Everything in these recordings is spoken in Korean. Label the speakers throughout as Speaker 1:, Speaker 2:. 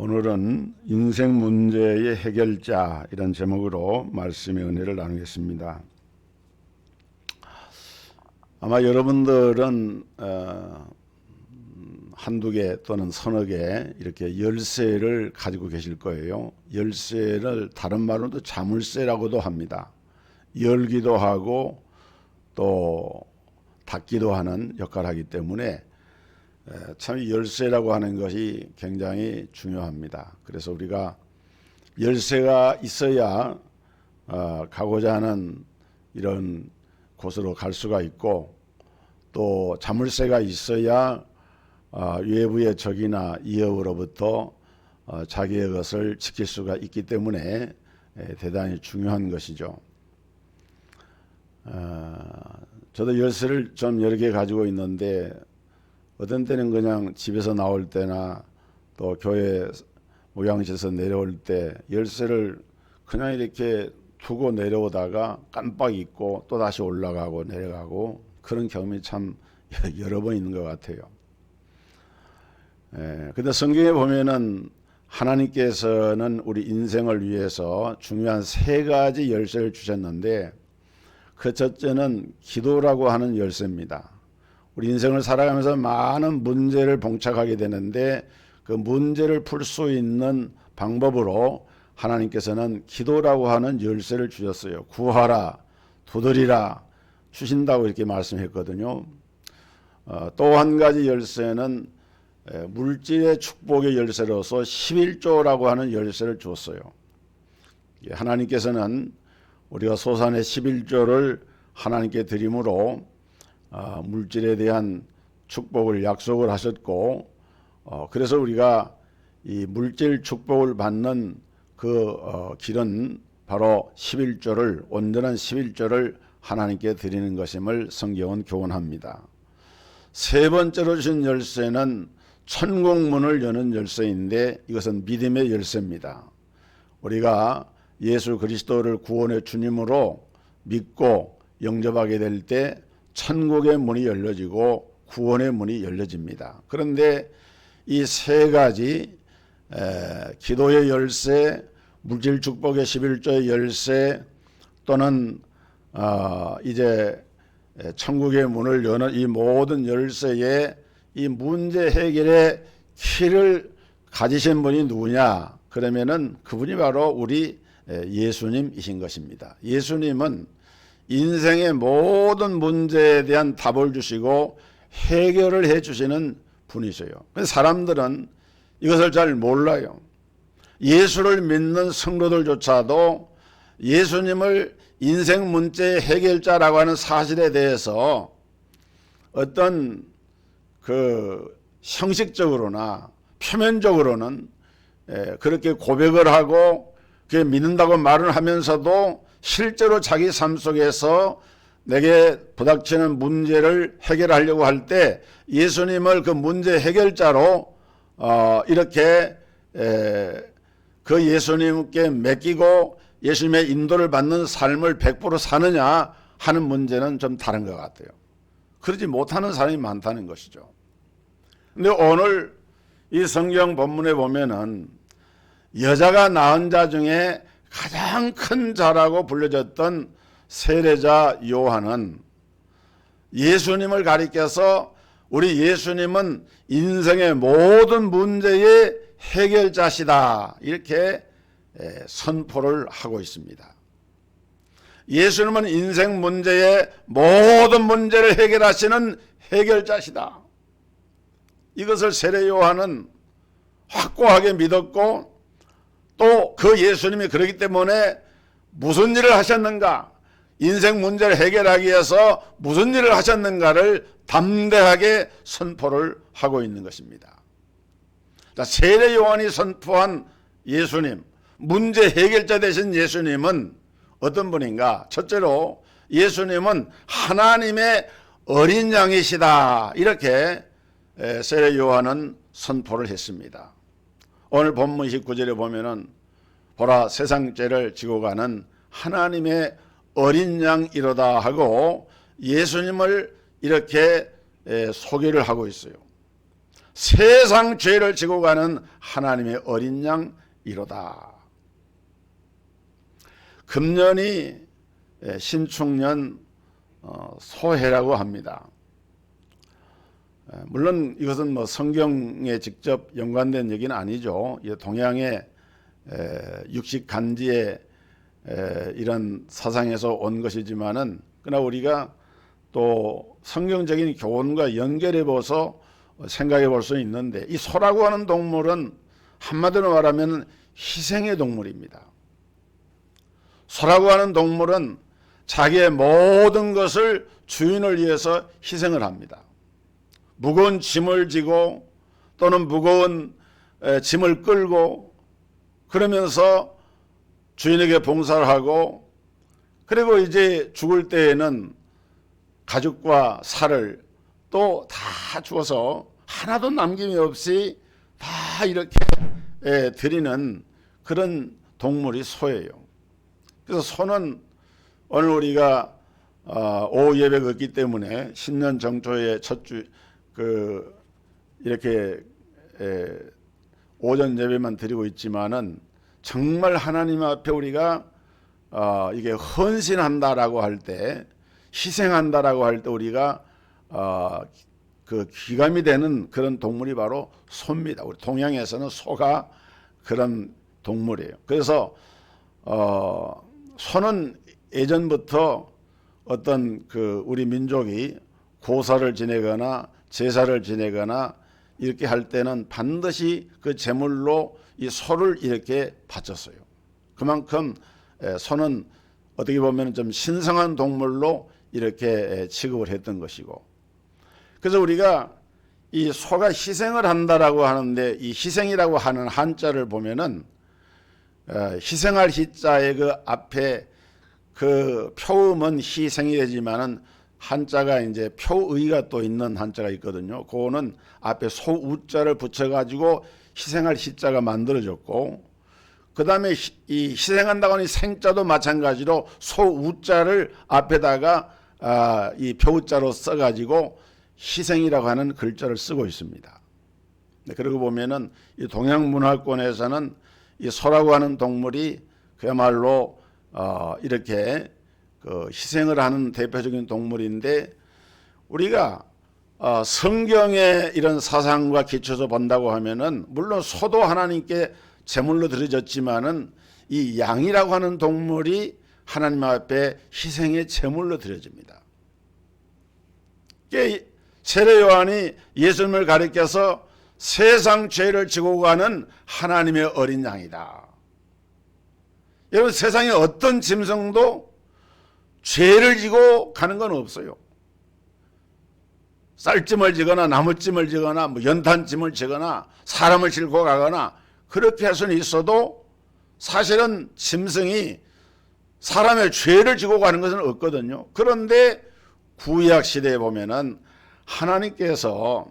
Speaker 1: 오늘은 인생 문제의 해결자 이런 제목으로 말씀의 은혜를 나누겠습니다. 아마 여러분들은 한두 개 또는 서너 개 이렇게 열쇠를 가지고 계실 거예요. 열쇠를 다른 말로도 자물쇠라고도 합니다. 열기도 하고 또 닫기도 하는 역할을 하기 때문에 참 열쇠라고 하는 것이 굉장히 중요합니다. 그래서 우리가 열쇠가 있어야 가고자 하는 이런 곳으로 갈 수가 있고, 또 자물쇠가 있어야 외부의 적이나 이업으로부터 자기의 것을 지킬 수가 있기 때문에 대단히 중요한 것이죠. 저도 열쇠를 좀 여러 개 가지고 있는데, 어떤 때는 그냥 집에서 나올 때나 또 교회 목양실에서 내려올 때 열쇠를 그냥 이렇게 두고 내려오다가 깜빡 잊고 또 다시 올라가고 내려가고 그런 경험이 참 여러 번 있는 것 같아요. 근데 성경에 보면은 하나님께서는 우리 인생을 위해서 중요한 세 가지 열쇠를 주셨는데, 그 첫째는 기도라고 하는 열쇠입니다. 우리 인생을 살아가면서 많은 문제를 봉착하게 되는데, 그 문제를 풀 수 있는 방법으로 하나님께서는 기도라고 하는 열쇠를 주셨어요. 구하라, 두드리라 주신다고 이렇게 말씀했거든요. 또 한 가지 열쇠는 물질의 축복의 열쇠로서 11조라고 하는 열쇠를 주었어요. 하나님께서는 우리가 소산의 11조를 하나님께 드림으로 물질에 대한 축복을 약속을 하셨고, 그래서 우리가 이 물질 축복을 받는 그 길은 바로 11조를, 온전한 11조를 하나님께 드리는 것임을 성경은 교훈합니다. 세 번째로 주신 열쇠는 천국문을 여는 열쇠인데, 이것은 믿음의 열쇠입니다. 우리가 예수 그리스도를 구원의 주님으로 믿고 영접하게 될 때 천국의 문이 열려지고 구원의 문이 열려집니다. 그런데 이 세 가지, 기도의 열쇠, 물질 축복의 11조의 열쇠, 또는 이제 천국의 문을 여는 이 모든 열쇠의 이 문제 해결의 키를 가지신 분이 누구냐? 그러면은 그분이 바로 우리 예수님이신 것입니다. 예수님은 인생의 모든 문제에 대한 답을 주시고 해결을 해 주시는 분이세요. 사람들은 이것을 잘 몰라요. 예수를 믿는 성도들조차도 예수님을 인생 문제의 해결자라고 하는 사실에 대해서 어떤 그 형식적으로나 표면적으로는 그렇게 고백을 하고 그게 믿는다고 말을 하면서도 실제로 자기 삶 속에서 내게 부닥치는 문제를 해결하려고 할 때 예수님을 그 문제 해결자로 이렇게 그 예수님께 맡기고 예수님의 인도를 받는 삶을 100% 사느냐 하는 문제는 좀 다른 것 같아요. 그러지 못하는 사람이 많다는 것이죠. 근데 오늘 이 성경 본문에 보면은 여자가 낳은 자 중에 가장 큰 자라고 불려졌던 세례자 요한은 예수님을 가리켜서 우리 예수님은 인생의 모든 문제의 해결자시다 이렇게 선포를 하고 있습니다. 예수님은 인생 문제의 모든 문제를 해결하시는 해결자시다. 이것을 세례 요한은 확고하게 믿었고, 또 그 예수님이 그렇기 때문에 무슨 일을 하셨는가, 인생 문제를 해결하기 위해서 무슨 일을 하셨는가를 담대하게 선포를 하고 있는 것입니다. 세례 요한이 선포한 예수님, 문제 해결자 되신 예수님은 어떤 분인가? 첫째로 예수님은 하나님의 어린 양이시다 이렇게 세례 요한은 선포를 했습니다. 오늘 본문 19절에 보면은 보라 세상 죄를 지고 가는 하나님의 어린 양이로다 하고 예수님을 이렇게 소개를 하고 있어요. 세상 죄를 지고 가는 하나님의 어린 양이로다. 금년이 신축년 소해라고 합니다. 물론 이것은 뭐 성경에 직접 연관된 얘기는 아니죠. 동양의 육식 간지의 이런 사상에서 온 것이지만은 그러나 우리가 또 성경적인 교훈과 연결해 보서 생각해 볼 수 있는데, 이 소라고 하는 동물은 한마디로 말하면 희생의 동물입니다. 소라고 하는 동물은 자기의 모든 것을 주인을 위해서 희생을 합니다. 무거운 짐을 지고 또는 무거운 짐을 끌고 그러면서 주인에게 봉사를 하고, 그리고 이제 죽을 때에는 가죽과 살을 또 다 주어서 하나도 남김이 없이 다 이렇게 드리는 그런 동물이 소예요. 그래서 소는 오늘 우리가 오후 예배가 없기 때문에 신년 정초의 첫 주 이렇게 오전 예배만 드리고 있지만은 정말 하나님 앞에 우리가 이게 헌신한다라고 할 때, 희생한다라고 할 때 우리가 그 귀감이 되는 그런 동물이 바로 소입니다. 우리 동양에서는 소가 그런 동물이에요. 그래서 소는 예전부터 어떤 그 우리 민족이 고사를 지내거나 제사를 지내거나 이렇게 할 때는 반드시 그 제물로 이 소를 이렇게 바쳤어요. 그만큼 소는 어떻게 보면 좀 신성한 동물로 이렇게 취급을 했던 것이고, 그래서 우리가 이 소가 희생을 한다라고 하는데, 이 희생이라고 하는 한자를 보면은 희생할 희자의 그 앞에 그 표음은 희생이 되지만은 한자가 이제 표의가 또 있는 한자가 있거든요. 그거는 앞에 소우자를 붙여가지고 희생할 희자가 만들어졌고, 그 다음에 이 희생한다고 하는 생자도 마찬가지로 소우자를 앞에다가 이 표자로 써가지고 희생이라고 하는 글자를 쓰고 있습니다. 그러고 보면은 이 동양 문화권에서는 이 소라고 하는 동물이 그야말로 이렇게 그 희생을 하는 대표적인 동물인데, 우리가 성경의 이런 사상과 기초서 본다고 하면은 물론 소도 하나님께 제물로 드려졌지만은 이 양이라고 하는 동물이 하나님 앞에 희생의 제물로 드려집니다. 세례 요한이 예수님을 가리켜서 세상 죄를 지고 가는 하나님의 어린 양이다. 여러분, 세상에 어떤 짐승도 죄를 지고 가는 건 없어요. 쌀짐을 지거나 나무짐을 지거나 뭐 연탄짐을 지거나 사람을 싣고 가거나 그렇게 할 수는 있어도 사실은 짐승이 사람의 죄를 지고 가는 것은 없거든요. 그런데 구약 시대에 보면은 하나님께서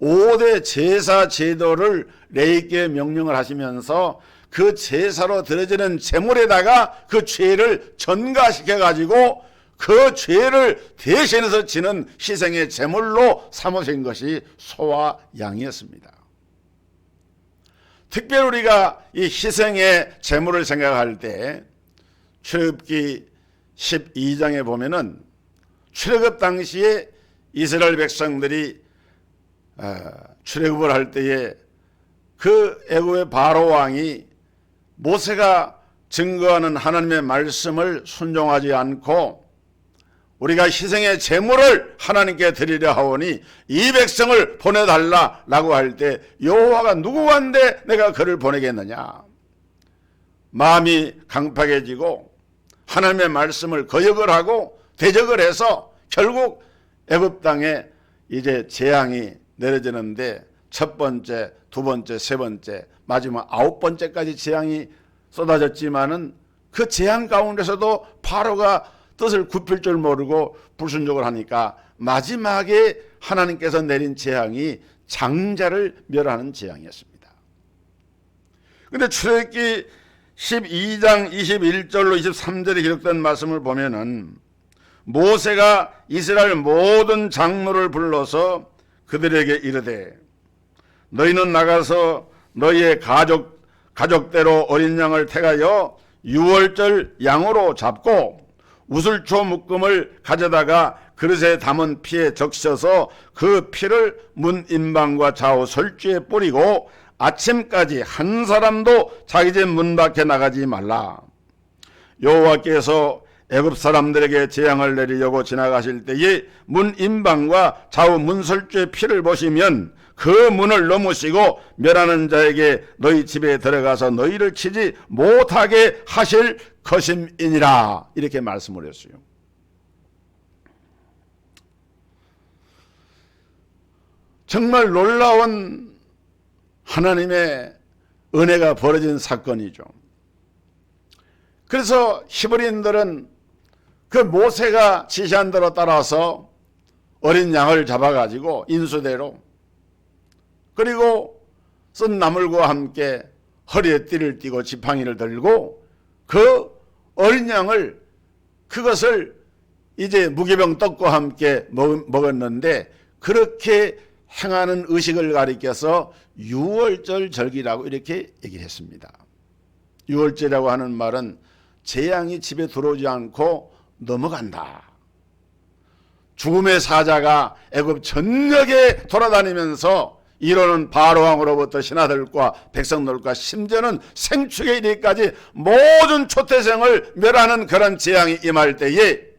Speaker 1: 5대 제사 제도를 레위기에 명령을 하시면서 그 제사로 드려지는 제물에다가 그 죄를 전가시켜 가지고 그 죄를 대신해서 지는 희생의 제물로 삼으신 것이 소와 양이었습니다. 특별히 우리가 이 희생의 제물을 생각할 때 출애굽기 12장에 보면은 출애굽 당시에 이스라엘 백성들이 출애굽을 할 때에 그 애굽의 바로 왕이 모세가 증거하는 하나님의 말씀을 순종하지 않고 우리가 희생의 제물을 하나님께 드리려 하오니 이 백성을 보내달라라고 할 때 여호와가 누구한테 내가 그를 보내겠느냐. 마음이 강팍해지고 하나님의 말씀을 거역을 하고 대적을 해서 결국 애굽 땅에 이제 재앙이 내려지는데 첫 번째, 두 번째, 세 번째, 마지막 9번째까지 재앙이 쏟아졌지만은 그 재앙 가운데서도 바로가 뜻을 굽힐 줄 모르고 불순종을 하니까 마지막에 하나님께서 내린 재앙이 장자를 멸하는 재앙이었습니다. 그런데 출애굽기 12장 21절로 23절에 기록된 말씀을 보면은 모세가 이스라엘 모든 장로를 불러서 그들에게 이르되 너희는 나가서 너희의 가족대로 어린 양을 택하여 유월절 양으로 잡고 우슬초 묶음을 가져다가 그릇에 담은 피에 적셔서 그 피를 문 인방과 좌우 설주에 뿌리고 아침까지 한 사람도 자기 집 문 밖에 나가지 말라. 여호와께서 애굽 사람들에게 재앙을 내리려고 지나가실 때에 문 인방과 좌우 문설주의 피를 보시면 그 문을 넘으시고 멸하는 자에게 너희 집에 들어가서 너희를 치지 못하게 하실 것임이니라. 이렇게 말씀을 했어요. 정말 놀라운 하나님의 은혜가 벌어진 사건이죠. 그래서 히브리인들은 그 모세가 지시한 대로 따라서 어린 양을 잡아가지고 인수대로, 그리고 쓴 나물과 함께 허리에 띠를 띠고 지팡이를 들고 그 어린 양을, 그것을 이제 무교병 떡과 함께 먹었는데, 그렇게 행하는 의식을 가리켜서 유월절 절기라고 이렇게 얘기했습니다. 유월절이라고 하는 말은 재앙이 집에 들어오지 않고 넘어간다. 죽음의 사자가 애굽 전역에 돌아다니면서 이르는 바로왕으로부터 신하들과 백성들과 심지어는 생축의 이르기까지 모든 초태생을 멸하는 그런 재앙이 임할 때에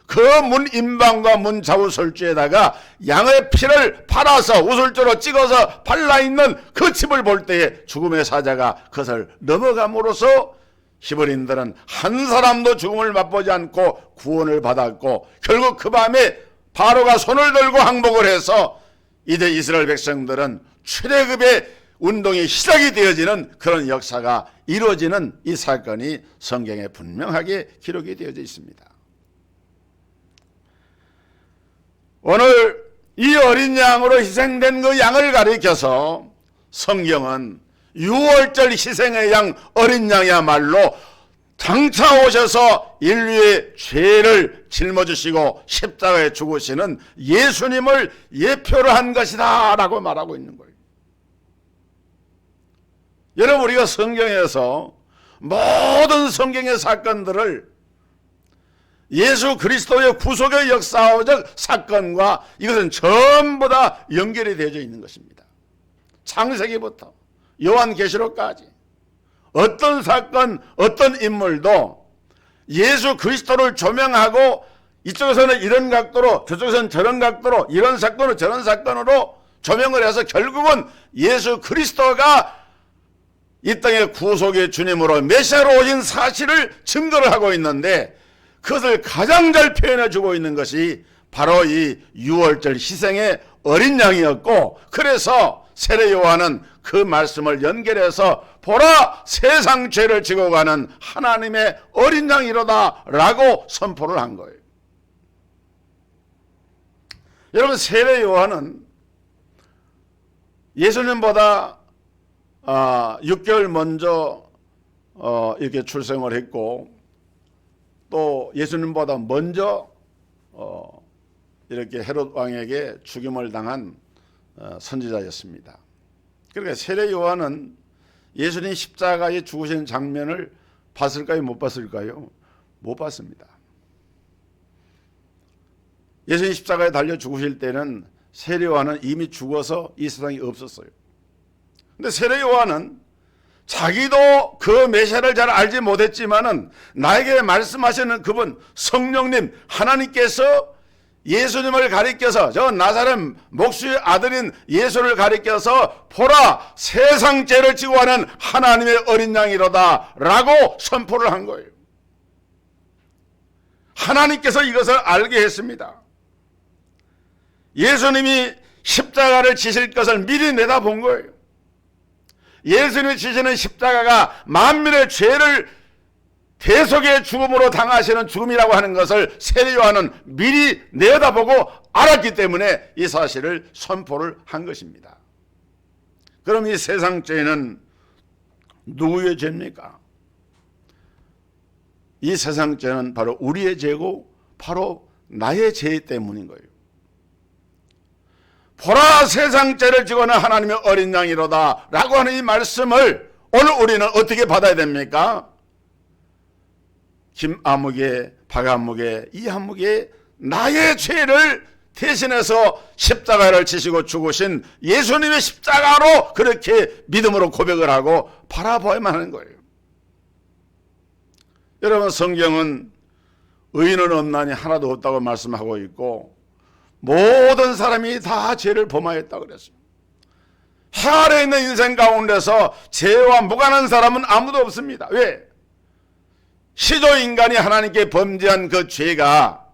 Speaker 1: 그 문 인방과 문 좌우 설주에다가 양의 피를 팔아서 우슬조로 찍어서 발라있는 그 집을 볼 때에 죽음의 사자가 그것을 넘어감으로써 히브리인들은 한 사람도 죽음을 맛보지 않고 구원을 받았고, 결국 그 밤에 바로가 손을 들고 항복을 해서 이제 이스라엘 백성들은 출애굽의 운동이 시작이 되어지는 그런 역사가 이루어지는 이 사건이 성경에 분명하게 기록이 되어져 있습니다. 오늘 이 어린 양으로 희생된 그 양을 가리켜서 성경은 유월절 희생의 양 어린 양이야말로 장차 오셔서 인류의 죄를 짊어지시고 십자가에 죽으시는 예수님을 예표로 한 것이다 라고 말하고 있는 거예요. 여러분, 우리가 성경에서 모든 성경의 사건들을 예수 그리스도의 구속의 역사적 사건과 이것은 전부 다 연결이 되어져 있는 것입니다. 창세기부터 요한계시록까지 어떤 사건, 어떤 인물도 예수 그리스도를 조명하고 이쪽에서는 이런 각도로, 저쪽에서는 저런 각도로, 이런 사건으로 저런 사건으로 조명을 해서 결국은 예수 그리스도가 이 땅의 구속의 주님으로 메시아로 오신 사실을 증거를 하고 있는데, 그것을 가장 잘 표현해 주고 있는 것이 바로 이 유월절 희생의 어린 양이었고, 그래서 세례 요한은 그 말씀을 연결해서 보라, 세상 죄를 지고 가는 하나님의 어린 양이로다 라고 선포를 한 거예요. 여러분, 세례 요한은 예수님보다 6개월 먼저 이렇게 출생을 했고, 또 예수님보다 먼저 이렇게 헤롯 왕에게 죽임을 당한 선지자였습니다. 그러니까 세례 요한은 예수님 십자가에 죽으시는 장면을 봤을까요? 못 봤을까요? 못 봤습니다. 예수님 십자가에 달려 죽으실 때는 세례 요한은 이미 죽어서 이 세상에 없었어요. 근데 세례 요한은 자기도 그 메시아를 잘 알지 못했지만은 나에게 말씀하시는 그분 성령님 하나님께서 예수님을 가리켜서 저 나사렛 목수의 아들인 예수를 가리켜서 보라, 세상 죄를 지고 가는 하나님의 어린 양이로다 라고 선포를 한 거예요. 하나님께서 이것을 알게 했습니다. 예수님이 십자가를 지실 것을 미리 내다본 거예요. 예수님이 지시는 십자가가 만민의 죄를 대속의 죽음으로 당하시는 죽음이라고 하는 것을 세례 요한은 미리 내다보고 알았기 때문에 이 사실을 선포를 한 것입니다. 그럼 이 세상 죄는 누구의 죄입니까? 이 세상 죄는 바로 우리의 죄고 바로 나의 죄 때문인 거예요. 보라 세상 죄를 지고는 하나님의 어린 양이로다 라고 하는 이 말씀을 오늘 우리는 어떻게 받아야 됩니까? 김아무개, 박아무개, 이아무개 나의 죄를 대신해서 십자가를 지시고 죽으신 예수님의 십자가로 그렇게 믿음으로 고백을 하고 바라봐야만 하는 거예요. 여러분, 성경은 의인은 없나니 하나도 없다고 말씀하고 있고 모든 사람이 다 죄를 범하였다고 그랬어요. 해 아래 있는 인생 가운데서 죄와 무관한 사람은 아무도 없습니다. 왜? 시조 인간이 하나님께 범죄한 그 죄가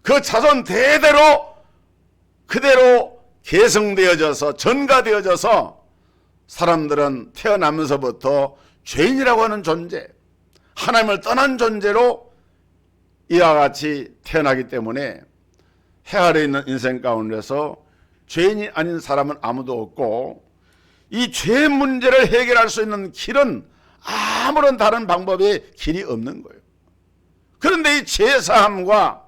Speaker 1: 그 자손 대대로 그대로 계승되어져서 전가되어져서 사람들은 태어나면서부터 죄인이라고 하는 존재, 하나님을 떠난 존재로 이와 같이 태어나기 때문에 해 아래 있는 인생 가운데서 죄인이 아닌 사람은 아무도 없고 이 죄 문제를 해결할 수 있는 길은 아무런 다른 방법의 길이 없는 거예요. 그런데 이 죄사함과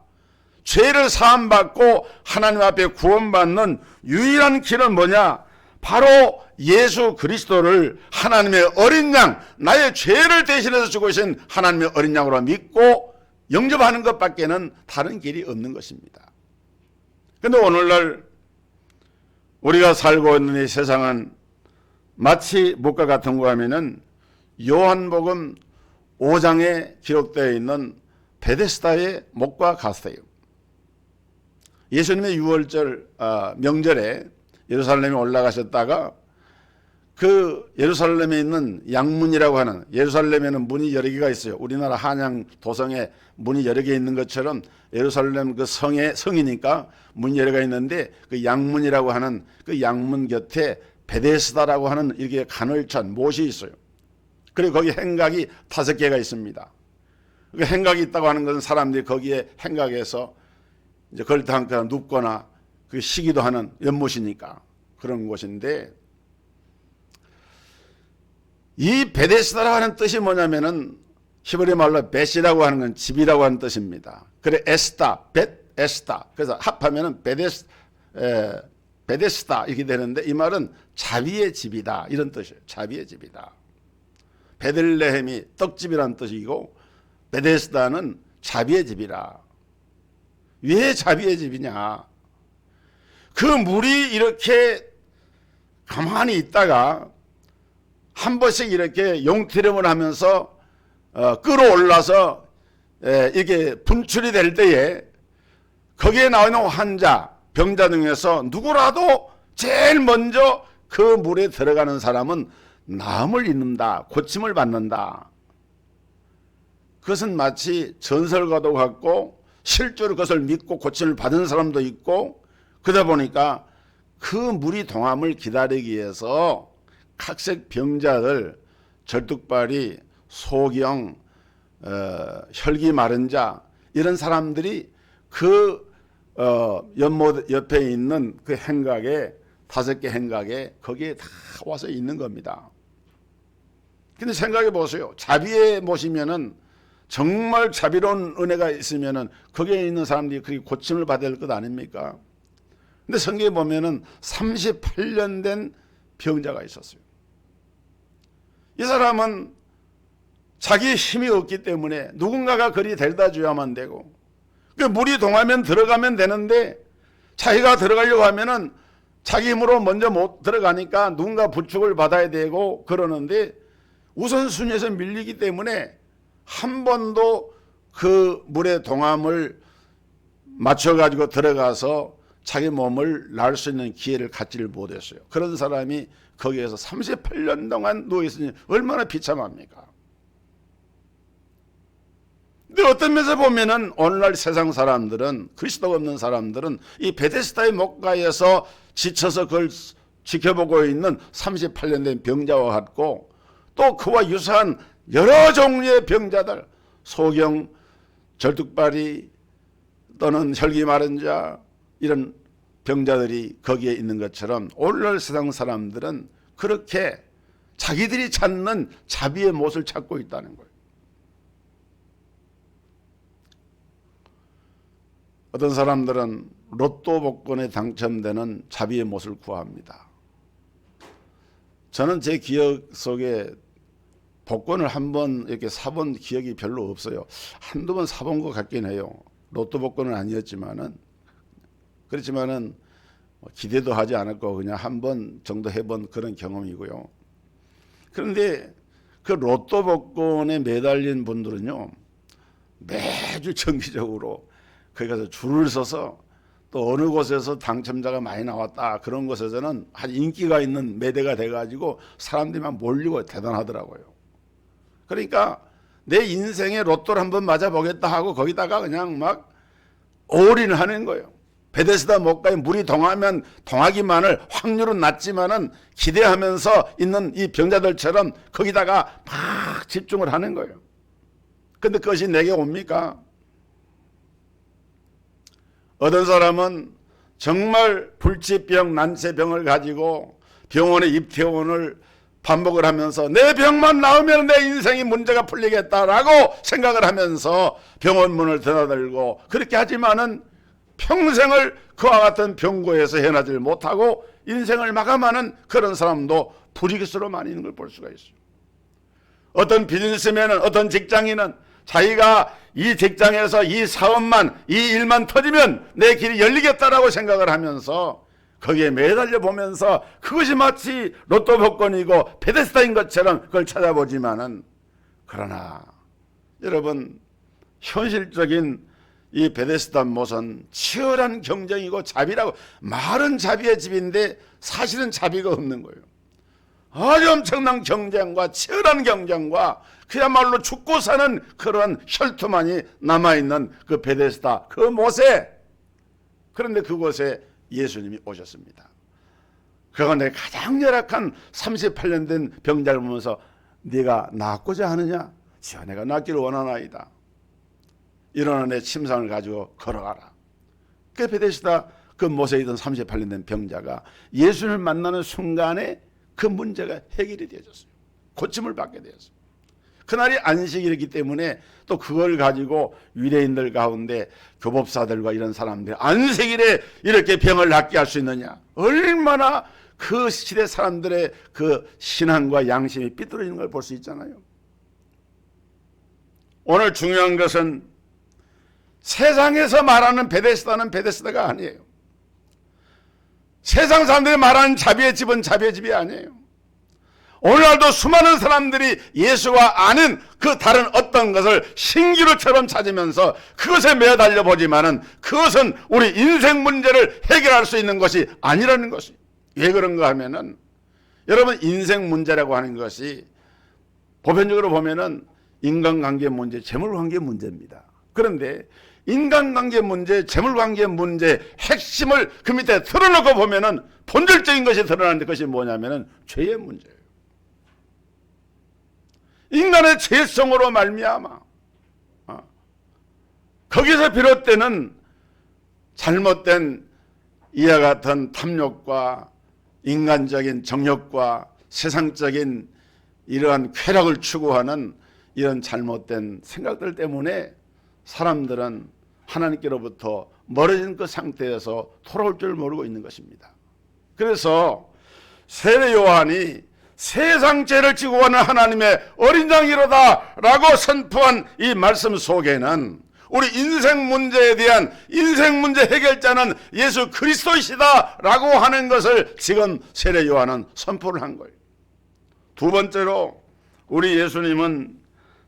Speaker 1: 죄를 사함받고 하나님 앞에 구원받는 유일한 길은 뭐냐? 바로 예수 그리스도를 하나님의 어린 양, 나의 죄를 대신해서 죽으신 하나님의 어린 양으로 믿고 영접하는 것밖에는 다른 길이 없는 것입니다. 그런데 오늘날 우리가 살고 있는 이 세상은 마치 무엇과 같은가 하면은 요한복음 5장에 기록되어 있는 베데스다의 목과 같아요. 예수님의 유월절 명절에 예루살렘에 올라가셨다가 그 예루살렘에 있는 양문이라고 하는, 예루살렘에는 문이 여러 개가 있어요. 우리나라 한양 도성에 문이 여러 개 있는 것처럼 예루살렘 그 성이니까 문이 여러 개 있는데 그 양문이라고 하는 그 양문 곁에 베데스다라고 하는 이렇게 간헐천 못이 있어요. 그리고 거기 행각이 5개가 있습니다. 그 행각이 있다고 하는 것은 사람들이 거기에 행각에서 이제 걸터앉거나 눕거나 그 쉬기도 하는 연못이니까 그런 곳인데, 이 베데스다라고 하는 뜻이 뭐냐면은 히브리 말로 벳이라고 하는 건 집이라고 하는 뜻입니다. 그래 에스다, 벳에스다. 그래서 합하면은 베데스다 이렇게 되는데 이 말은 자비의 집이다 이런 뜻이에요. 자비의 집이다. 베들레헴이 떡집이라는 뜻이고 베데스다는 자비의 집이라. 왜 자비의 집이냐? 그 물이 이렇게 가만히 있다가 한 번씩 이렇게 용트림을 하면서 끌어올라서 이게 분출이 될 때에 거기에 나오는 환자, 병자 중에서 누구라도 제일 먼저 그 물에 들어가는 사람은 나음을 입는다, 고침을 받는다. 그것은 마치 전설과도 같고 실제로 그것을 믿고 고침을 받은 사람도 있고, 그러다 보니까 그 물이 동함을 기다리기 위해서 각색 병자들, 절뚝발이, 소경, 혈기 마른 자 이런 사람들이 그 연못 옆에 있는 그 행각에 5개 행각에 거기에 다 와서 있는 겁니다. 근데 생각해 보세요. 자비에 모시면은 정말 자비로운 은혜가 있으면은 거기에 있는 사람들이 그렇게 고침을 받을 것 아닙니까? 근데 성경에 보면은 38년 된 병자가 있었어요. 이 사람은 자기 힘이 없기 때문에 누군가가 그리 데려다 줘야만 되고, 그 물이 동하면 들어가면 되는데 자기가 들어가려고 하면은 자기 힘으로 먼저 못 들어가니까 누군가 부축을 받아야 되고 그러는데 우선순위에서 밀리기 때문에 한 번도 그 물의 동함을 맞춰가지고 들어가서 자기 몸을 날 수 있는 기회를 갖지를 못했어요. 그런 사람이 거기에서 38년 동안 누워있으니 얼마나 비참합니까? 근데 어떤 면에서 보면은 오늘날 세상 사람들은, 그리스도가 없는 사람들은 이 베데스다의 목가에서 지쳐서 그걸 지켜보고 있는 38년 된 병자와 같고, 또 그와 유사한 여러 종류의 병자들, 소경, 절뚝발이 또는 혈기 마른 자, 이런 병자들이 거기에 있는 것처럼 오늘날 세상 사람들은 그렇게 자기들이 찾는 자비의 못을 찾고 있다는 거예요. 어떤 사람들은 로또 복권에 당첨되는 자비의 못을 구합니다. 저는 제 기억 속에 복권을 한번 이렇게 사본 기억이 별로 없어요. 한두 번 사본 것 같긴 해요. 로또 복권은 아니었지만은, 그렇지만은 기대도 하지 않았고 그냥 한 번 정도 해본 그런 경험이고요. 그런데 그 로또 복권에 매달린 분들은요, 매주 정기적으로 거기 가서 줄을 서서 또 어느 곳에서 당첨자가 많이 나왔다 그런 곳에서는 아주 인기가 있는 매대가 돼가지고 사람들이 막 몰리고 대단하더라고요. 그러니까 내 인생에 로또를 한번 맞아보겠다 하고 거기다가 그냥 막 올인을 하는 거예요. 베데스다 목가에 물이 동하면 동하기만을 확률은 낮지만은 기대하면서 있는 이 병자들처럼 거기다가 막 집중을 하는 거예요. 근데 그것이 내게 옵니까? 어떤 사람은 정말 불치병, 난치병을 가지고 병원에 입퇴원을 반복을 하면서 내 병만 나으면 내 인생이 문제가 풀리겠다라고 생각을 하면서 병원 문을 드나들고 그렇게 하지만은 평생을 그와 같은 병고에서 헤어나질 못하고 인생을 마감하는 그런 사람도 불익수로 많이 있는 걸 볼 수가 있어요. 어떤 비즈니스맨은, 어떤 직장인은 자기가 이 직장에서 이 사업만, 이 일만 터지면 내 길이 열리겠다라고 생각을 하면서 거기에 매달려 보면서 그것이 마치 로또 복권이고 베데스다인 것처럼 그걸 찾아보지만은, 그러나 여러분, 현실적인 이 베데스다 못은 치열한 경쟁이고 자비라고, 말은 자비의 집인데 사실은 자비가 없는 거예요. 아주 엄청난 경쟁과 치열한 경쟁과 그야말로 죽고 사는 그런 혈투만이 남아있는 그 베데스다, 그 못에, 그런데 그곳에 예수님이 오셨습니다. 그가 내 가장 열악한 38년 된 병자를 보면서 네가 낫고자 하느냐? 주여, 내가 낫기를 원하나이다. 일어나 내 침상을 가지고 걸어가라. 그 베데스다 그 못에 있던 38년 된 병자가 예수님을 만나는 순간에 그 문제가 해결이 되어졌어요. 고침을 받게 되었어요. 그날이 안식일이기 때문에 또 그걸 가지고 유대인들 가운데 교법사들과 이런 사람들, 안식일에 이렇게 병을 낫게 할 수 있느냐, 얼마나 그 시대 사람들의 그 신앙과 양심이 삐뚤어지는 걸 볼 수 있잖아요. 오늘 중요한 것은 세상에서 말하는 베데스다는 베데스다가 아니에요. 세상 사람들이 말하는 자비의 집은 자비의 집이 아니에요. 오늘날도 수많은 사람들이 예수와 아는 그 다른 어떤 것을 신기루처럼 찾으면서 그것에 매달려 보지만은 그것은 우리 인생 문제를 해결할 수 있는 것이 아니라는 것이. 왜 그런가 하면은, 여러분, 인생 문제라고 하는 것이 보편적으로 보면은 인간관계 문제, 재물관계 문제입니다. 그런데 인간관계 문제, 재물관계 문제 핵심을 그 밑에 틀어놓고 보면은 본질적인 것이 드러나는데, 그것이 뭐냐면은 죄의 문제예요. 인간의 죄성으로 말미암아 거기서 비롯되는 잘못된 이와 같은 탐욕과 인간적인 정욕과 세상적인 이러한 쾌락을 추구하는 이런 잘못된 생각들 때문에 사람들은 하나님께로부터 멀어진 그 상태에서 돌아올 줄 모르고 있는 것입니다. 그래서 세례 요한이 세상 죄를 지고 가는 하나님의 어린 양이로다 라고 선포한 이 말씀 속에는 우리 인생 문제에 대한 인생 문제 해결자는 예수 그리스도이시다 라고 하는 것을 지금 세례 요한은 선포를 한 거예요. 두 번째로, 우리 예수님은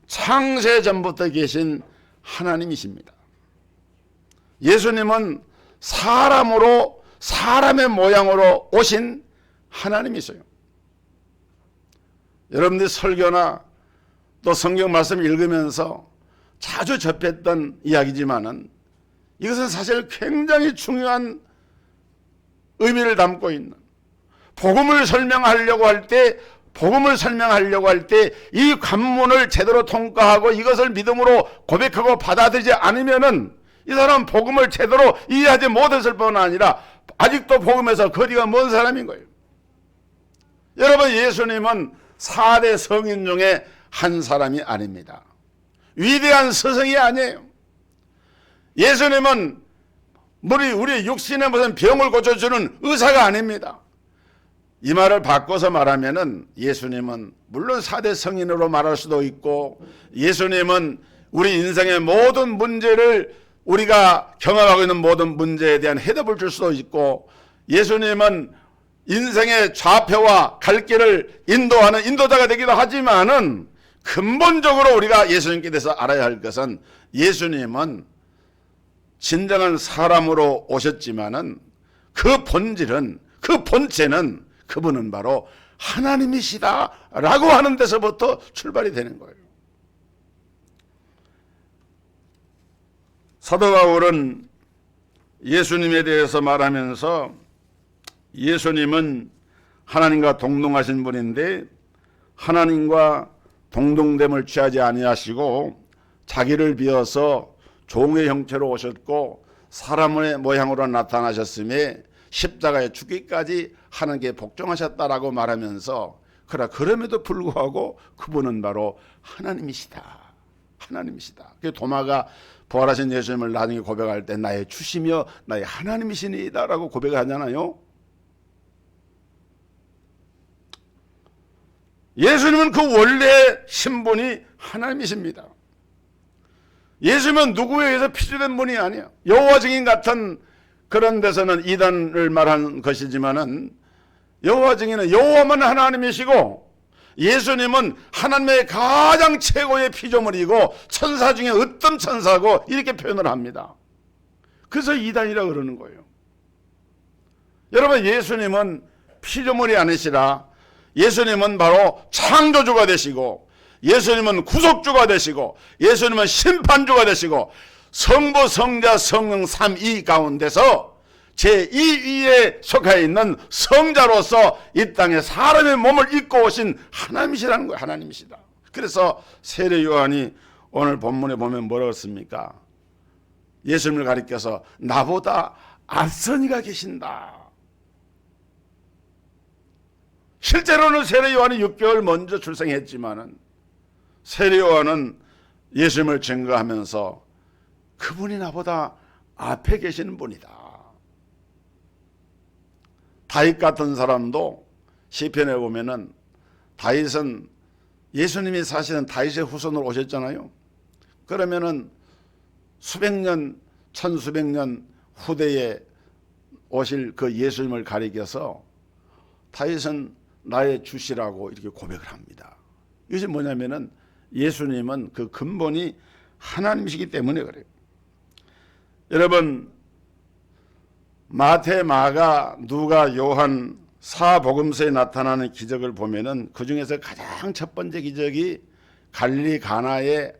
Speaker 1: 창세 전부터 계신 하나님이십니다. 예수님은 사람으로, 사람의 모양으로 오신 하나님이세요. 여러분들이 설교나 또 성경 말씀 읽으면서 자주 접했던 이야기지만은 이것은 사실 굉장히 중요한 의미를 담고 있는, 복음을 설명하려고 할 때 이 관문을 제대로 통과하고 이것을 믿음으로 고백하고 받아들이지 않으면은 이 사람은 복음을 제대로 이해하지 못했을 뿐 아니라 아직도 복음에서 거리가 먼 사람인 거예요. 여러분, 예수님은 4대 성인 중에 한 사람이 아닙니다. 위대한 스승이 아니에요. 예수님은 우리 육신의 무슨 병을 고쳐주는 의사가 아닙니다. 이 말을 바꿔서 말하면은 예수님은 물론 4대 성인으로 말할 수도 있고, 예수님은 우리 인생의 모든 문제를, 우리가 경험하고 있는 모든 문제에 대한 해답을 줄 수도 있고, 예수님은 인생의 좌표와 갈 길을 인도하는 인도자가 되기도 하지만은, 근본적으로 우리가 예수님께 대해서 알아야 할 것은 예수님은 진정한 사람으로 오셨지만은 그 본질은, 그 본체는, 그분은 바로 하나님이시다라고 하는 데서부터 출발이 되는 거예요. 사도 바울은 예수님에 대해서 말하면서 예수님은 하나님과 동등하신 분인데 하나님과 동등됨을 취하지 아니하시고 자기를 비어서 종의 형체로 오셨고 사람의 모양으로 나타나셨으며 십자가에 죽기까지 하나님께 복종하셨다라고 말하면서, 그럼에도 불구하고 그분은 바로 하나님이시다. 하나님이시다. 도마가 부활하신 예수님을 나중에 고백할 때 나의 주시며 나의 하나님이시니다라고 고백하잖아요. 예수님은 그 원래 신분이 하나님이십니다. 예수님은 누구에 의해서 피조된 분이 아니에요. 여호와 증인 같은 그런 데서는 이단을 말한 것이지만은, 여호와 증인은 여호와만 하나님이시고 예수님은 하나님의 가장 최고의 피조물이고 천사 중에 으뜸 천사고, 이렇게 표현을 합니다. 그래서 이단이라고 그러는 거예요. 여러분, 예수님은 피조물이 아니시라 예수님은 바로 창조주가 되시고, 예수님은 구속주가 되시고, 예수님은 심판주가 되시고, 성부, 성자, 성령 삼위 가운데서 제2위에 속해 있는 성자로서 이 땅에 사람의 몸을 입고 오신 하나님이시라는 거예요. 하나님이시다. 그래서 세례 요한이 오늘 본문에 보면 뭐라고 했습니까? 예수님을 가리켜서 나보다 앞선 이가 계신다. 실제로는 세례 요한이 6개월 먼저 출생했지만은 세례 요한은 예수님을 증거하면서 그분이 나보다 앞에 계시는 분이다. 다윗 같은 사람도 시편에 보면은, 다윗은 예수님이 사실은 다윗의 후손으로 오셨잖아요. 그러면은 수백 년, 천수백 년 후대에 오실 그 예수님을 가리켜서 다윗은 나의 주시라고 이렇게 고백을 합니다. 이것이 뭐냐면은 예수님은 그 근본이 하나님이시기 때문에 그래요. 여러분, 마태, 마가, 누가, 요한 사복음서에 나타나는 기적을 보면은 그 중에서 가장 첫 번째 기적이 갈릴리 가나의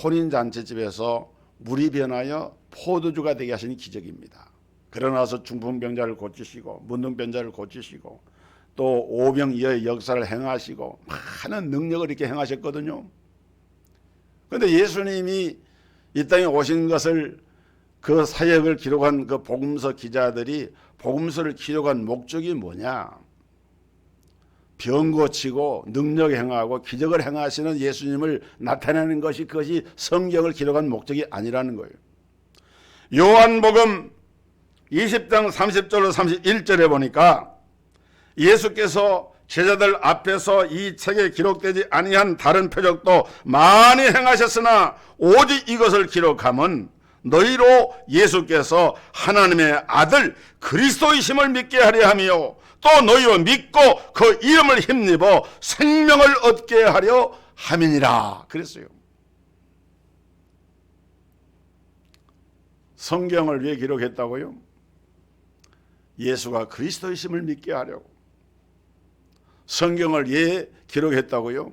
Speaker 1: 혼인잔치집에서 물이 변하여 포도주가 되게 하시는 기적입니다. 그러나서 중풍병자를 고치시고 문둥병자를 고치시고 또 오병이어의 역사를 행하시고 많은 능력을 이렇게 행하셨거든요. 그런데 예수님이 이 땅에 오신 것을, 그 사역을 기록한 그 복음서 기자들이 복음서를 기록한 목적이 뭐냐? 병 고치고 능력 행하고 기적을 행하시는 예수님을 나타내는 것이, 그것이 성경을 기록한 목적이 아니라는 거예요. 요한복음 20장 30절로 31절에 보니까 예수께서 제자들 앞에서 이 책에 기록되지 아니한 다른 표적도 많이 행하셨으나 오직 이것을 기록함은 너희로 예수께서 하나님의 아들 그리스도이심을 믿게 하려 하며 또 너희로 믿고 그 이름을 힘입어 생명을 얻게 하려 함이니라 그랬어요. 성경을 왜 기록했다고요? 예수가 그리스도이심을 믿게 하려고. 성경을 왜 기록했다고요?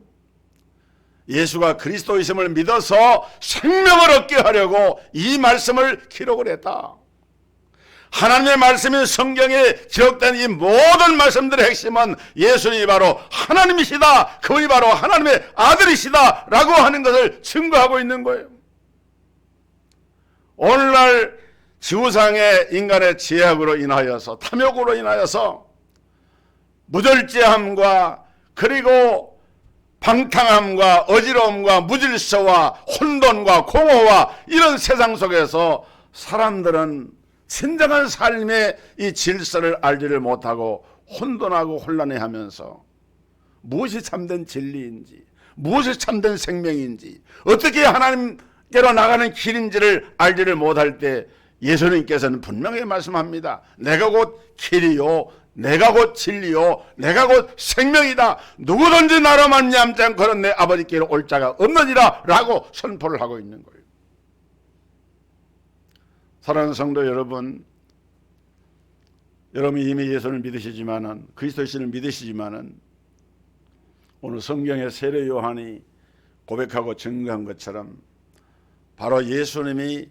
Speaker 1: 예수가 그리스도이심을 믿어서 생명을 얻게 하려고 이 말씀을 기록을 했다. 하나님의 말씀이 성경에 기록된 이 모든 말씀들의 핵심은 예수님이 바로 하나님이시다, 그분이 바로 하나님의 아들이시다 라고 하는 것을 증거하고 있는 거예요. 오늘날 지구상의 인간의 제약으로 인하여서, 탐욕으로 인하여서 무절제함과 그리고 방탕함과 어지러움과 무질서와 혼돈과 공허와 이런 세상 속에서 사람들은 진정한 삶의 이 질서를 알지를 못하고 혼돈하고 혼란해하면서 무엇이 참된 진리인지, 무엇이 참된 생명인지, 어떻게 하나님께로 나가는 길인지를 알지를 못할 때 예수님께서는 분명히 말씀합니다. 내가 곧 길이요, 내가 곧 진리요, 내가 곧 생명이다. 누구든지 나로 말미암지 않고는 내 아버지께로 올 자가 없느니라 라고 선포를 하고 있는 거예요. 사랑하는 성도 여러분, 여러분이 이미 예수를 믿으시지만은, 그리스도신을 믿으시지만은 오늘 성경의 세례 요한이 고백하고 증거한 것처럼 바로 예수님이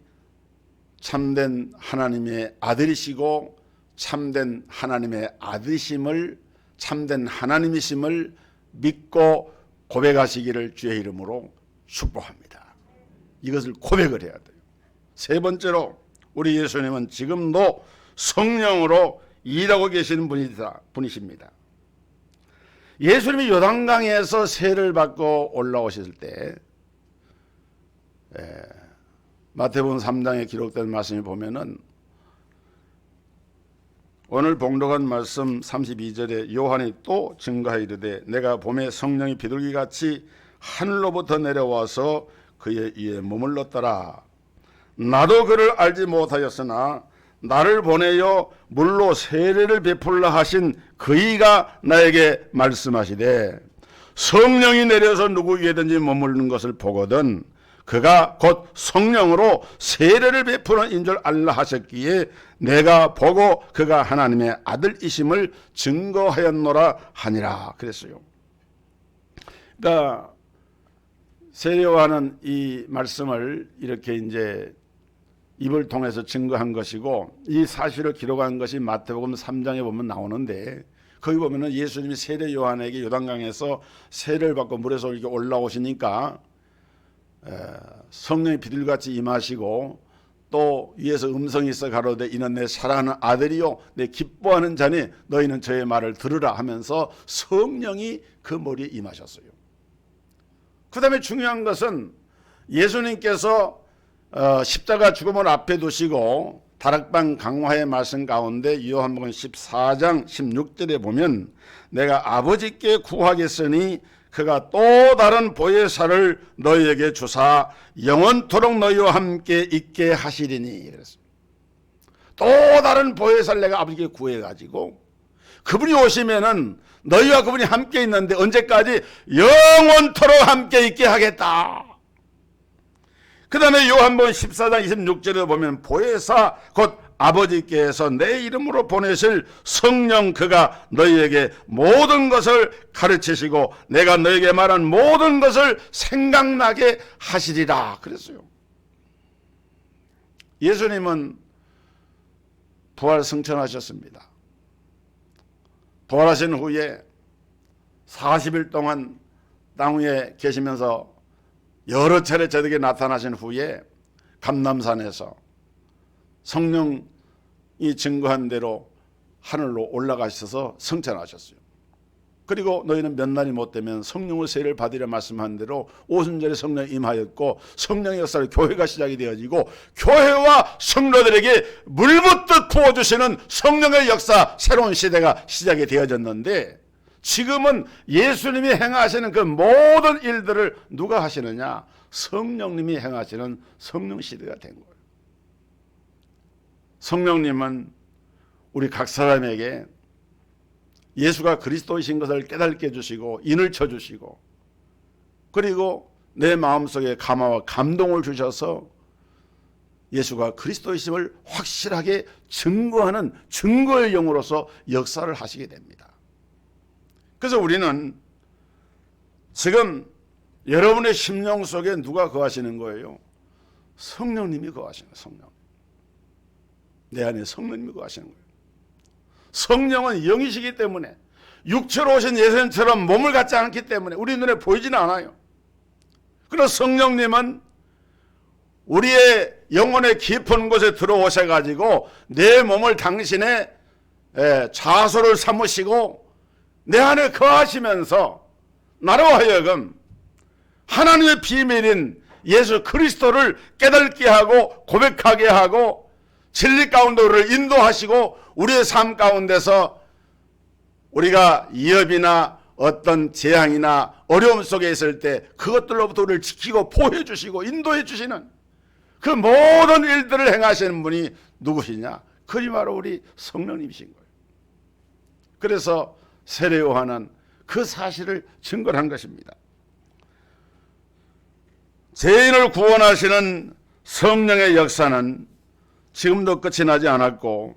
Speaker 1: 참된 하나님의 아들이시고 참된 하나님의 아들이심을, 참된 하나님이심을 믿고 고백하시기를 주의 이름으로 축복합니다. 이것을 고백을 해야 돼요. 세 번째로 우리 예수님은 지금도 성령으로 일하고 계시는 분이십니다. 예수님이 요단강에서 세례를 받고 올라오실 때 마태복음 3장에 기록된 말씀을 보면은 오늘 봉독한 말씀 32절에 요한이 또 증거하이르되 내가 봄에 성령이 비둘기같이 하늘로부터 내려와서 그의 위에 머물렀더라. 나도 그를 알지 못하였으나 나를 보내어 물로 세례를 베풀라 하신 그이가 나에게 말씀하시되 성령이 내려서 누구 위에든지 머무르는 것을 보거든 그가 곧 성령으로 세례를 베푸는 인 줄 알라 하셨기에 내가 보고 그가 하나님의 아들이심을 증거하였노라 하니라 그랬어요. 그러니까 세례요한은 이 말씀을 이렇게 이제 입을 통해서 증거한 것이고 이 사실을 기록한 것이 마태복음 3장에 보면 나오는데 거기 보면은 예수님이 세례 요한에게 요단강에서 세례를 받고 물에서 이렇게 올라오시니까 성령이 비둘기같이 임하시고 또 위에서 음성이 있어 가로되 이는 내 사랑하는 아들이요 내 기뻐하는 자니 너희는 저의 말을 들으라 하면서 성령이 그 머리에 임하셨어요. 그 다음에 중요한 것은 예수님께서 십자가 죽음을 앞에 두시고 다락방 강화의 말씀 가운데 요한복음 14장 16절에 보면 내가 아버지께 구하겠으니 그가 또 다른 보혜사를 너희에게 주사 영원토록 너희와 함께 있게 하시리니 그랬어요. 또 다른 보혜사를 내가 아버지께 구해가지고 그분이 오시면은 너희와 그분이 함께 있는데 언제까지? 영원토록 함께 있게 하겠다. 그 다음에 요한복음 14장 26절에 보면 보혜사 곧 아버지께서 내 이름으로 보내실 성령 그가 너희에게 모든 것을 가르치시고 내가 너희에게 말한 모든 것을 생각나게 하시리라 그랬어요. 예수님은 부활 승천하셨습니다. 부활하신 후에 40일 동안 땅 위에 계시면서 여러 차례 저에게 나타나신 후에 감람산에서 성령이 증거한 대로 하늘로 올라가셔서 승천하셨어요. 그리고 너희는 몇 날이 못 되면 성령의 세례를 받으려 말씀한 대로 오순절에 성령이 임하였고 성령의 역사로 교회가 시작이 되어지고 교회와 성도들에게 물붓듯 부어주시는 성령의 역사 새로운 시대가 시작이 되어졌는데 지금은 예수님이 행하시는 그 모든 일들을 누가 하시느냐? 성령님이 행하시는 성령 시대가 된 거예요. 성령님은 우리 각 사람에게 예수가 그리스도이신 것을 깨닫게 해주시고 인을 쳐주시고 그리고 내 마음속에 감화와 감동을 주셔서 예수가 그리스도이심을 확실하게 증거하는 증거의 영으로서 역사를 하시게 됩니다. 그래서 우리는 지금 여러분의 심령 속에 누가 거하시는 거예요? 성령님이 거하시는 거예요. 성령. 내 안에 성령님이 거하시는 거예요. 성령은 영이시기 때문에 육체로 오신 예수님처럼 몸을 갖지 않기 때문에 우리 눈에 보이지는 않아요. 그래서 성령님은 우리의 영혼의 깊은 곳에 들어오셔가지고 내 몸을 당신의 좌소를 삼으시고 내 안에 거하시면서 나로 하여금 하나님의 비밀인 예수 그리스도를 깨닫게 하고 고백하게 하고 진리 가운데 우리를 인도하시고 우리의 삶 가운데서 우리가 위협이나 어떤 재앙이나 어려움 속에 있을 때 그것들로부터 우리를 지키고 보호해 주시고 인도해 주시는 그 모든 일들을 행하시는 분이 누구시냐? 그리 바로 우리 성령님이신 거예요. 그래서 세례 요한은 그 사실을 증거한 것입니다. 죄인을 구원하시는 성령의 역사는 지금도 끝이 나지 않았고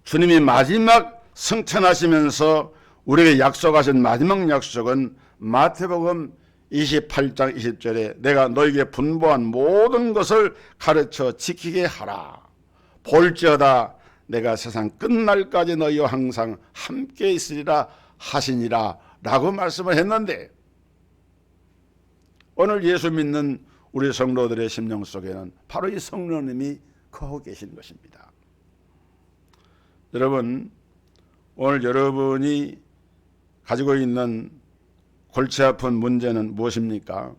Speaker 1: 주님이 마지막 승천하시면서 우리에게 약속하신 마지막 약속은 마태복음 28장 20절에 내가 너에게 분부한 모든 것을 가르쳐 지키게 하라. 볼지어다 내가 세상 끝날까지 너희와 항상 함께 있으리라 하시니라 라고 말씀을 했는데 오늘 예수 믿는 우리 성도들의 심령 속에는 바로 이 성령님이 거하고 계신 것입니다. 여러분, 오늘 여러분이 가지고 있는 골치 아픈 문제는 무엇입니까?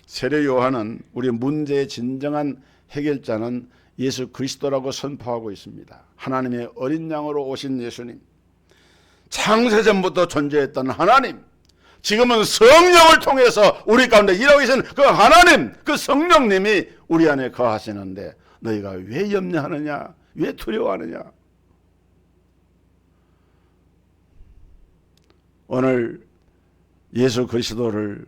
Speaker 1: 세례 요한은 우리 문제의 진정한 해결자는 예수 그리스도라고 선포하고 있습니다. 하나님의 어린 양으로 오신 예수님, 창세전부터 존재했던 하나님, 지금은 성령을 통해서 우리 가운데 일하고 계신 그 하나님, 그 성령님이 우리 안에 거하시는데 너희가 왜 염려하느냐? 왜 두려워하느냐? 오늘 예수 그리스도를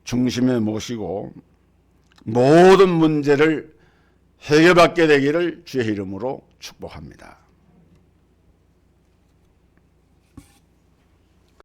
Speaker 1: 중심에 모시고 모든 문제를 해결받게 되기를 주의 이름으로 축복합니다.